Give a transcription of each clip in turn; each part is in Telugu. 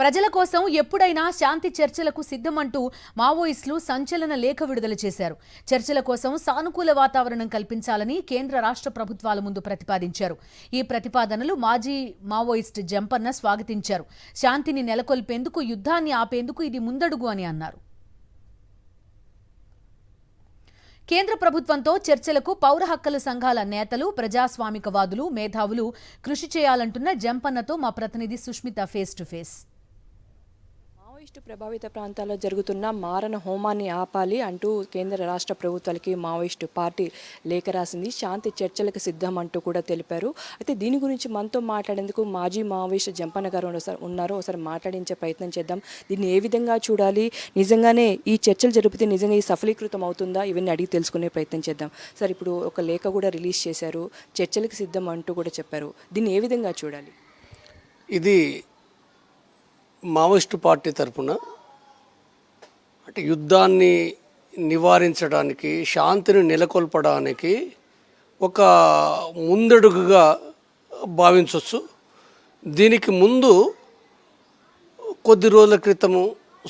ప్రజల కోసం ఎప్పుడైనా శాంతి చర్చలకు సిద్ధమంటూ మావోయిస్టులు సంచలన లేఖ విడుదల చేశారు. చర్చల కోసం సానుకూల వాతావరణం కల్పించాలని కేంద్ర రాష్ట్ర ప్రభుత్వాల ముందు ప్రతిపాదించారు. ఈ ప్రతిపాదనలు మాజీ మావోయిస్ట్ జంపన్న స్వాగతించారు. శాంతిని నెలకొల్పేందుకు, యుద్ధాన్ని ఆపేందుకు ఇది ముందడుగు అని అన్నారు. కేంద్ర ప్రభుత్వంతో చర్చలకు పౌర హక్కుల సంఘాల నేతలు, ప్రజాస్వామికవాదులు, మేధావులు కృషి చేయాలంటున్న జంపన్నతో మా ప్రతినిధి Sushmita face to face. Maoist ప్రభావిత ప్రాంతాల్లో జరుగుతున్న మారణ హోమాన్ని ఆపాలి అంటూ కేంద్ర రాష్ట్ర ప్రభుత్వాలకి మావోయిస్టు పార్టీ లేఖ రాసింది. శాంతి చర్చలకు సిద్ధం అంటూ కూడా తెలిపారు. అయితే దీని గురించి మనతో మాట్లాడేందుకు మాజీ మావోయిస్టు జంపన్న గారు ఉన్నారు. ఒకసారి మాట్లాడించే ప్రయత్నం చేద్దాం. దీన్ని ఏ విధంగా చూడాలి, నిజంగానే ఈ చర్చలు జరిపితే నిజంగా ఈ సఫలీకృతం అవుతుందా, ఇవన్నీ అడిగి తెలుసుకునే ప్రయత్నం చేద్దాం. సార్, ఇప్పుడు ఒక లేఖ కూడా రిలీజ్ చేశారు, చర్చలకు సిద్ధం అంటూ కూడా చెప్పారు. దీన్ని ఏ విధంగా చూడాలి? ఇది మావోయిస్టు పార్టీ తరఫున అంటే యుద్ధాన్ని నివారించడానికి, శాంతిని నెలకొల్పడానికి ఒక ముందడుగుగా భావించవచ్చు. దీనికి ముందు కొద్ది రోజుల క్రితము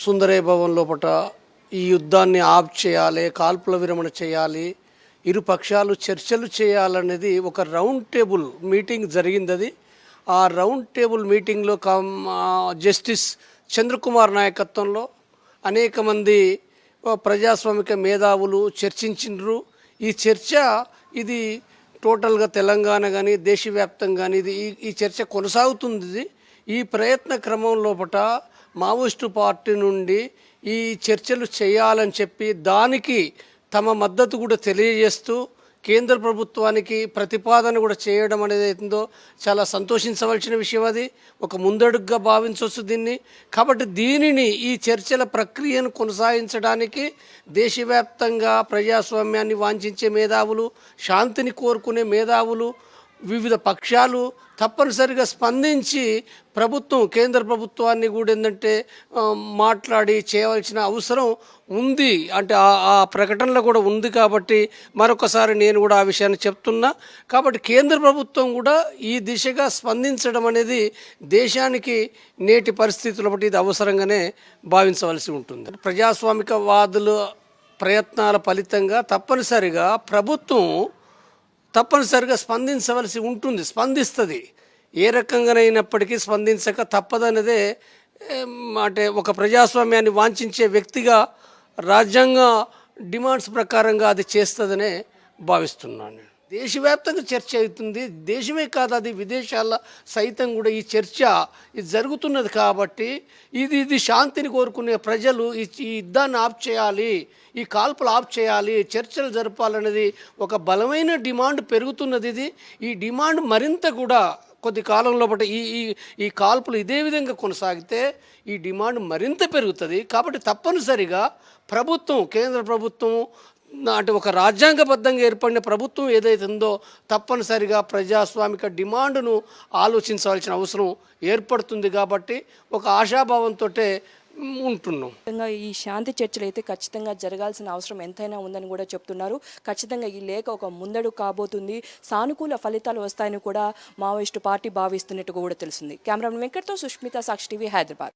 సుందరయ్య భవన్ లోపల ఈ యుద్ధాన్ని ఆఫ్ చేయాలి, కాల్పుల విరమణ చేయాలి, ఇరు పక్షాలు చర్చలు చేయాలనేది ఒక రౌండ్ టేబుల్ మీటింగ్ జరిగింది. అది ఆ రౌండ్ టేబుల్ మీటింగ్లో జస్టిస్ చంద్రకుమార్ నాయకత్వంలో అనేక మంది ప్రజాస్వామిక మేధావులు చర్చించారు. ఈ చర్చ ఇది టోటల్గా తెలంగాణ కానీ దేశవ్యాప్తంగా కానీ ఈ చర్చ కొనసాగుతుంది. ఈ ప్రయత్న క్రమం లోపల మావోయిస్టు పార్టీ నుండి ఈ చర్చలు చేయాలని చెప్పి దానికి తమ మద్దతు కూడా తెలియజేస్తూ కేంద్ర ప్రభుత్వానికి ప్రతిపాదన కూడా చేయడం అనేది అవుతుందో చాలా సంతోషించవలసిన విషయం. అది ఒక ముందడుగుగా భావించవచ్చు దీన్ని. కాబట్టి దీనిని, ఈ చర్చల ప్రక్రియను కొనసాగించడానికి దేశవ్యాప్తంగా ప్రజాస్వామ్యాన్ని వాంఛించే మేధావులు, శాంతిని కోరుకునే మేధావులు, వివిధ పక్షాలు తప్పనిసరిగా స్పందించి ప్రభుత్వం, కేంద్ర ప్రభుత్వాన్ని కూడా ఏంటంటే మాట్లాడి చేయవలసిన అవసరం ఉంది. అంటే ఆ ప్రకటనలో కూడా ఉంది. కాబట్టి మరొకసారి నేను కూడా ఆ విషయాన్ని చెప్తున్నా. కాబట్టి కేంద్ర ప్రభుత్వం కూడా ఈ దిశగా స్పందించడం అనేది దేశానికి నేటి పరిస్థితుల బట్టి ఇది అవసరంగానే భావించవలసి ఉంటుంది. ప్రజాస్వామికవాదుల ప్రయత్నాల ఫలితంగా తప్పనిసరిగా ప్రభుత్వం స్పందించవలసి ఉంటుంది, స్పందిస్తుంది. ఏ రకంగానైనప్పటికీ స్పందించక తప్పదన్నదే. అంటే ఒక ప్రజాస్వామ్యాన్ని వాంఛించే వ్యక్తిగా రాజ్యాంగ డిమాండ్స్ ప్రకారంగా అది చేస్తుందనే భావిస్తున్నాను. దేశవ్యాప్తంగా చర్చ అవుతుంది. దేశమే కాదు, అది విదేశాల సైతం కూడా ఈ చర్చ ఇది జరుగుతున్నది. కాబట్టి ఇది శాంతిని కోరుకునే ప్రజలు ఈ యుద్ధాన్ని ఆఫ్ చేయాలి, ఈ కాల్పులు ఆఫ్ చేయాలి, చర్చలు జరపాలనేది ఒక బలమైన డిమాండ్ పెరుగుతున్నది. ఈ డిమాండ్ మరింత కూడా కొద్ది కాలం లోపల ఈ కాల్పులు ఇదే విధంగా కొనసాగితే ఈ డిమాండ్ మరింత పెరుగుతుంది. కాబట్టి తప్పనిసరిగా ప్రభుత్వం, కేంద్ర ప్రభుత్వం అంటే ఒక రాజ్యాంగబద్ధంగా ఏర్పడిన ప్రభుత్వం ఏదైతే ఉందో తప్పనిసరిగా ప్రజాస్వామిక డిమాండ్ను ఆలోచించవలసిన అవసరం ఏర్పడుతుంది. కాబట్టి ఒక ఆశాభావంతో ఉంటున్నాం. ఈ శాంతి చర్చలు అయితే ఖచ్చితంగా జరగాల్సిన అవసరం ఎంతైనా ఉందని కూడా చెప్తున్నారు. ఖచ్చితంగా ఈ లేఖ ఒక ముందడుగు కాబోతుంది. సానుకూల ఫలితాలు వస్తాయని కూడా మావోయిస్టు పార్టీ భావిస్తున్నట్టు కూడా తెలిసింది. కెమెరామెన్ వెంకట్తో సుష్మిత, సాక్షి టీవీ, హైదరాబాద్.